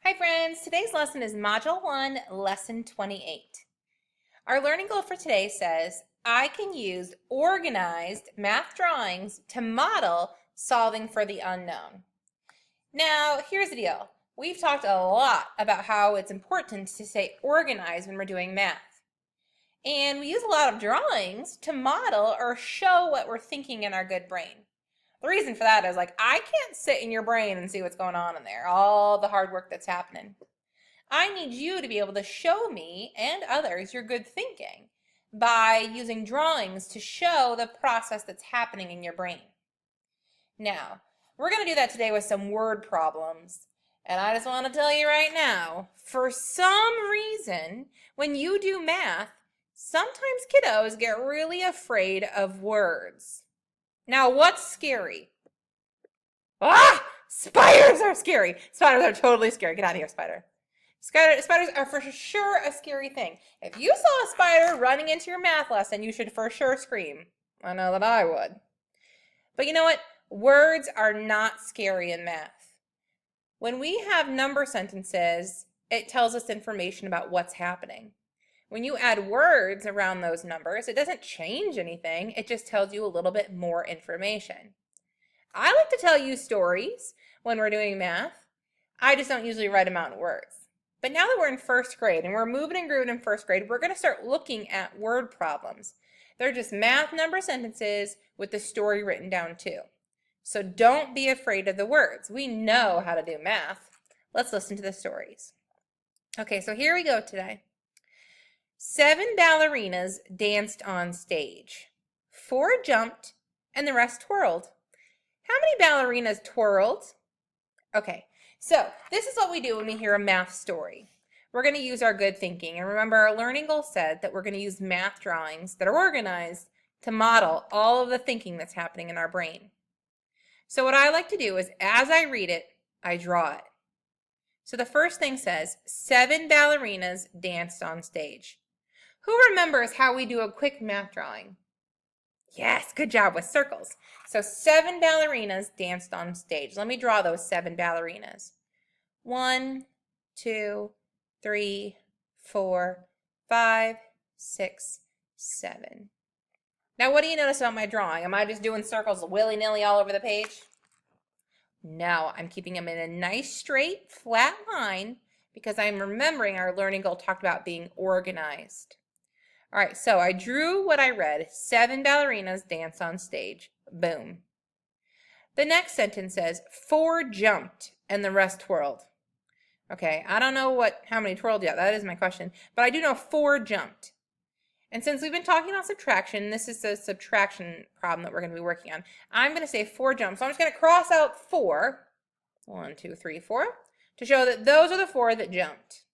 Hi friends, today's lesson is Module 1, Lesson 28. Our learning goal for today says, I can use organized math drawings to model solving for the unknown. Now, here's the deal. We've talked a lot about how it's important to stay organized when we're doing math. And we use a lot of drawings to model or show what we're thinking in our good brain. The reason for that is I can't sit in your brain and see what's going on in there, all the hard work that's happening. I need you to be able to show me and others your good thinking by using drawings to show the process that's happening in your brain. Now, we're going to do that today with some word problems. And I just want to tell you right now, for some reason, when you do math, sometimes kiddos get really afraid of words. Now, what's scary? Ah! Spiders are scary. Spiders are totally scary. Get out of here, spider. Spiders are for sure a scary thing. If you saw a spider running into your math lesson, you should for sure scream. I know that I would. But you know what? Words are not scary in math. When we have number sentences, it tells us information about what's happening. When you add words around those numbers, it doesn't change anything. It just tells you a little bit more information. I like to tell you stories when we're doing math. I just don't usually write them out in words. But now that we're in first grade and we're moving and grooving in first grade, we're going to start looking at word problems. They're just math number sentences with the story written down too. So don't be afraid of the words. We know how to do math. Let's listen to the stories. Okay, so here we go today. 7 ballerinas danced on stage. 4 jumped and the rest twirled. How many ballerinas twirled? Okay, so this is what we do when we hear a math story. We're going to use our good thinking. And remember, our learning goal said that we're going to use math drawings that are organized to model all of the thinking that's happening in our brain. So what I like to do is, as I read it, I draw it. So the first thing says, 7 ballerinas danced on stage. Who remembers how we do a quick math drawing? Yes, good job with circles. So 7 ballerinas danced on stage. Let me draw those 7 ballerinas. 1, 2, 3, 4, 5, 6, 7. Now, what do you notice about my drawing? Am I just doing circles willy-nilly all over the page? No, I'm keeping them in a nice, straight, flat line because I'm remembering our learning goal talked about being organized. All right, so I drew what I read. 7 ballerinas dance on stage. Boom. The next sentence says, 4 jumped and the rest twirled. Okay, I don't know how many twirled yet. That is my question. But I do know 4 jumped. And since we've been talking about subtraction, this is the subtraction problem that we're going to be working on. I'm going to say 4 jumped. So I'm just going to cross out 4. 1, 2, 3, 4. To show that those are the 4 that jumped.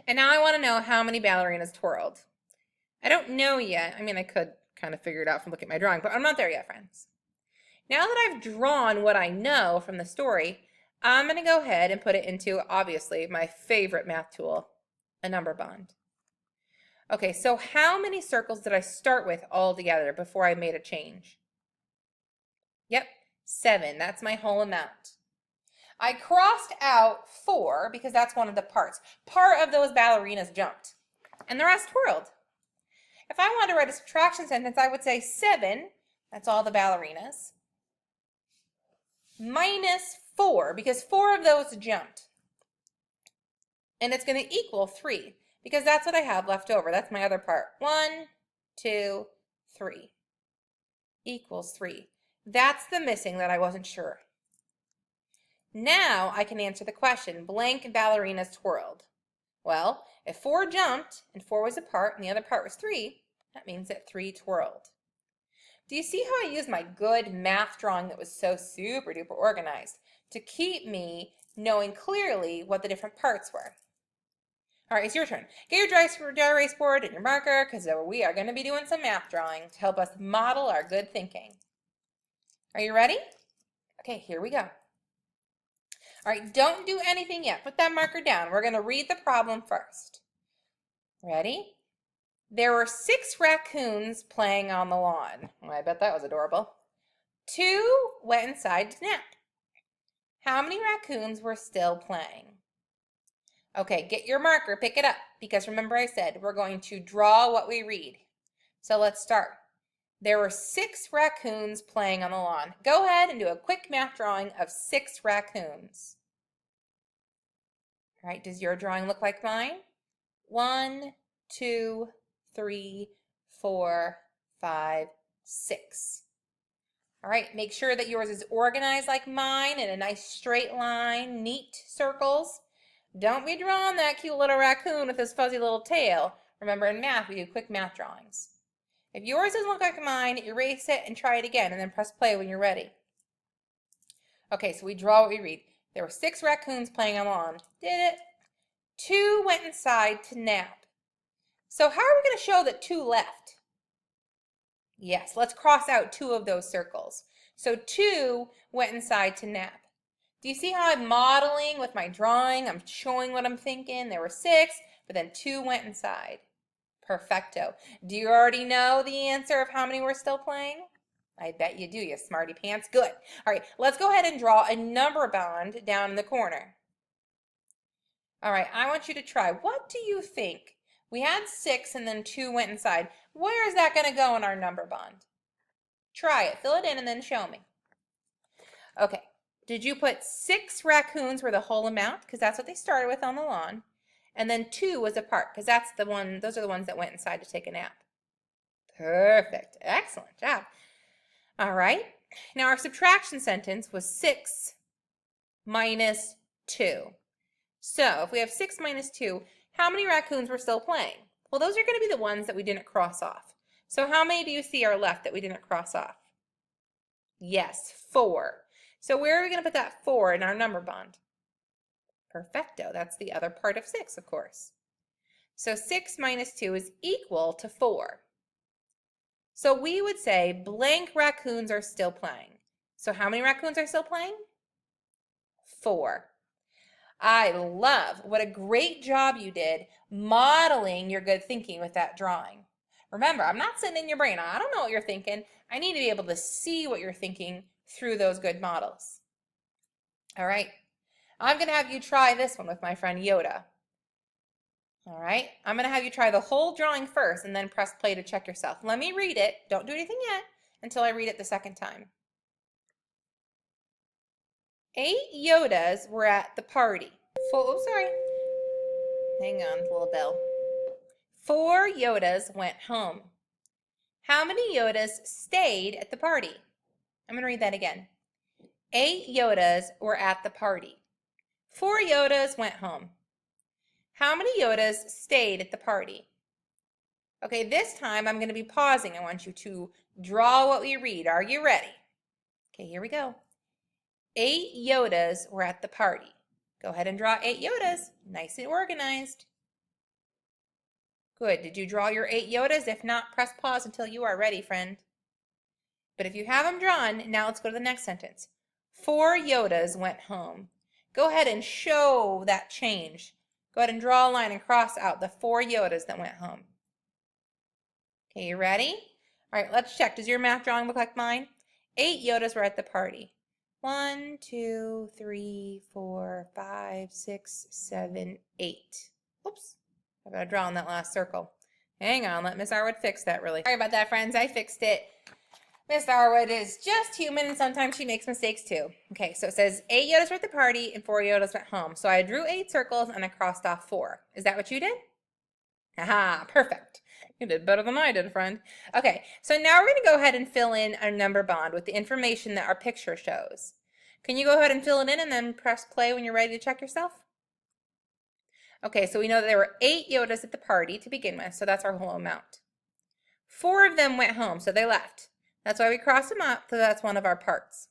And now I want to know how many ballerinas twirled. I don't know yet. I mean, I could kind of figure it out from looking at my drawing, but I'm not there yet, friends. Now that I've drawn what I know from the story, I'm going to go ahead and put it into, obviously, my favorite math tool, a number bond. Okay, so how many circles did I start with all together before I made a change? Yep, 7. That's my whole amount. I crossed out 4 because that's one of the parts. Part of those ballerinas jumped, and the rest twirled. If I wanted to write a subtraction sentence, I would say 7, that's all the ballerinas, minus 4, because 4 of those jumped. And it's going to equal 3, because that's what I have left over. That's my other part. 1, 2, 3. Equals 3. That's the missing that I wasn't sure. Now I can answer the question, blank ballerinas twirled. Well, if 4 jumped and 4 was a part and the other part was 3, that means that 3 twirled. Do you see how I used my good math drawing that was so super duper organized to keep me knowing clearly what the different parts were? All right, it's your turn. Get your dry erase board and your marker because we are going to be doing some math drawing to help us model our good thinking. Are you ready? Okay, here we go. All right, don't do anything yet. Put that marker down. We're going to read the problem first. Ready? There were 6 raccoons playing on the lawn. Well, I bet that was adorable. 2 went inside to nap. How many raccoons were still playing? Okay, get your marker, pick it up, because remember I said we're going to draw what we read. So let's start. There were 6 raccoons playing on the lawn. Go ahead and do a quick math drawing of 6 raccoons. All right, does your drawing look like mine? 1, 2, 3, 4, 5, 6. All right, make sure that yours is organized like mine in a nice straight line, neat circles. Don't be drawing that cute little raccoon with his fuzzy little tail. Remember, in math, we do quick math drawings. If yours doesn't look like mine, erase it and try it again, and then press play when you're ready. Okay, so we draw what we read. There were 6 raccoons playing on the lawn. Did it? 2 went inside to nap. So how are we going to show that 2 left? Yes, let's cross out 2 of those circles. So 2 went inside to nap. Do you see how I'm modeling with my drawing? I'm showing what I'm thinking. There were 6, but then 2 went inside. Perfecto. Do you already know the answer of how many we're still playing? I bet you do, you smarty pants. Good. All right, let's go ahead and draw a number bond down in the corner. All right, I want you to try. What do you think? We had 6 and then 2 went inside. Where is that going to go in our number bond? Try it. Fill it in and then show me. Okay. Did you put 6 raccoons were the whole amount? Because that's what they started with on the lawn. And then 2 was a part, because that's the one, those are the ones that went inside to take a nap. Perfect. Excellent job. All right. Now our subtraction sentence was 6 minus 2. So if we have 6 minus 2, how many raccoons were still playing? Well, those are going to be the ones that we didn't cross off. So how many do you see are left that we didn't cross off? Yes, 4. So where are we going to put that 4 in our number bond? Perfecto. That's the other part of 6, of course. So 6 minus 2 is equal to 4. So we would say blank raccoons are still playing. So how many raccoons are still playing? 4. I love what a great job you did modeling your good thinking with that drawing. Remember, I'm not sitting in your brain. I don't know what you're thinking. I need to be able to see what you're thinking through those good models. All right. I'm going to have you try this one with my friend Yoda. All right. I'm going to have you try the whole drawing first and then press play to check yourself. Let me read it. Don't do anything yet until I read it the second time. 8 Yodas were at the party. Sorry. Hang on, little bell. 4 Yodas went home. How many Yodas stayed at the party? I'm going to read that again. 8 Yodas were at the party. 4 Yodas went home. How many Yodas stayed at the party? Okay, this time I'm going to be pausing. I want you to draw what we read. Are you ready? Okay, here we go. 8 Yodas were at the party. Go ahead and draw 8 Yodas. Nice and organized. Good. Did you draw your 8 Yodas? If not, press pause until you are ready, friend. But if you have them drawn, now let's go to the next sentence. 4 Yodas went home. Go ahead and show that change. Go ahead and draw a line and cross out the 4 Yodas that went home. Okay, you ready? All right, let's check. Does your math drawing look like mine? 8 Yodas were at the party. 1, 2, 3, 4, 5, 6, 7, 8. Oops, I gotta draw in that last circle. Hang on, let Miss Arwood fix that really. Sorry about that, friends. I fixed it. Miss Arwood is just human and sometimes she makes mistakes too. Okay, so it says 8 Yodas were at the party and 4 Yodas went home. So I drew 8 circles and I crossed off 4. Is that what you did? Aha, perfect. You did better than I did, friend. Okay, so now we're going to go ahead and fill in our number bond with the information that our picture shows. Can you go ahead and fill it in and then press play when you're ready to check yourself? Okay, so we know that there were 8 Yodas at the party to begin with, so that's our whole amount. 4 of them went home, so they left. That's why we crossed them up, so that's one of our parts.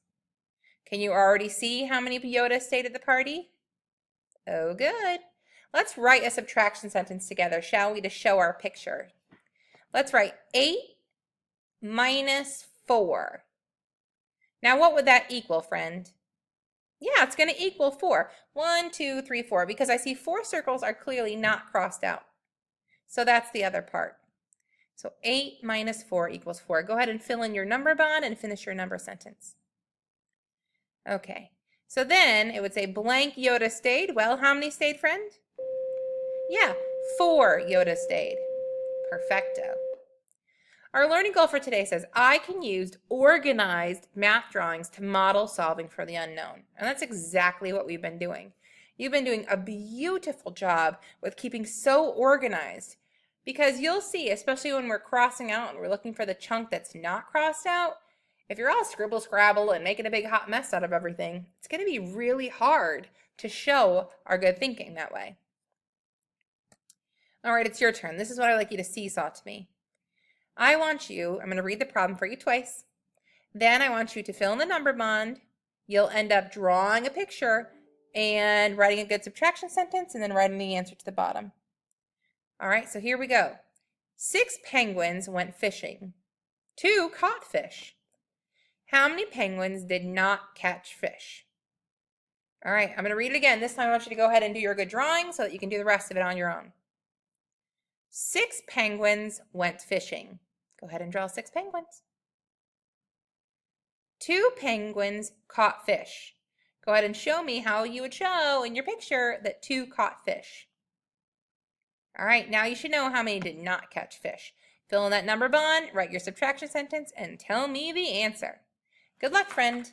Can you already see how many Yodas stayed at the party? Oh, good. Let's write a subtraction sentence together, shall we, to show our picture. Let's write 8 minus 4. Now, what would that equal, friend? Yeah, it's going to equal 4. 1, 2, 3, 4, because I see 4 circles are clearly not crossed out. So that's the other part. So 8 minus 4 equals 4. Go ahead and fill in your number bond and finish your number sentence. Okay, so then it would say blank Yoda stayed. Well, how many stayed, friend? Yeah, 4 Yoda stayed. Perfecto. Our learning goal for today says, I can use organized math drawings to model solving for the unknown. And that's exactly what we've been doing. You've been doing a beautiful job with keeping so organized, because you'll see, especially when we're crossing out and we're looking for the chunk that's not crossed out, if you're all scribble scrabble and making a big hot mess out of everything, it's going to be really hard to show our good thinking that way. All right, it's your turn. This is what I'd like you to seesaw to me. I'm going to read the problem for you twice. Then I want you to fill in the number bond. You'll end up drawing a picture and writing a good subtraction sentence and then writing the answer to the bottom. All right, so here we go. 6 penguins went fishing. 2 caught fish. How many penguins did not catch fish? All right, I'm going to read it again. This time I want you to go ahead and do your good drawing so that you can do the rest of it on your own. 6 penguins went fishing. Go ahead and draw 6 penguins. 2 penguins caught fish. Go ahead and show me how you would show in your picture that 2 caught fish. All right, now you should know how many did not catch fish. Fill in that number bond, write your subtraction sentence, and tell me the answer. Good luck, friend.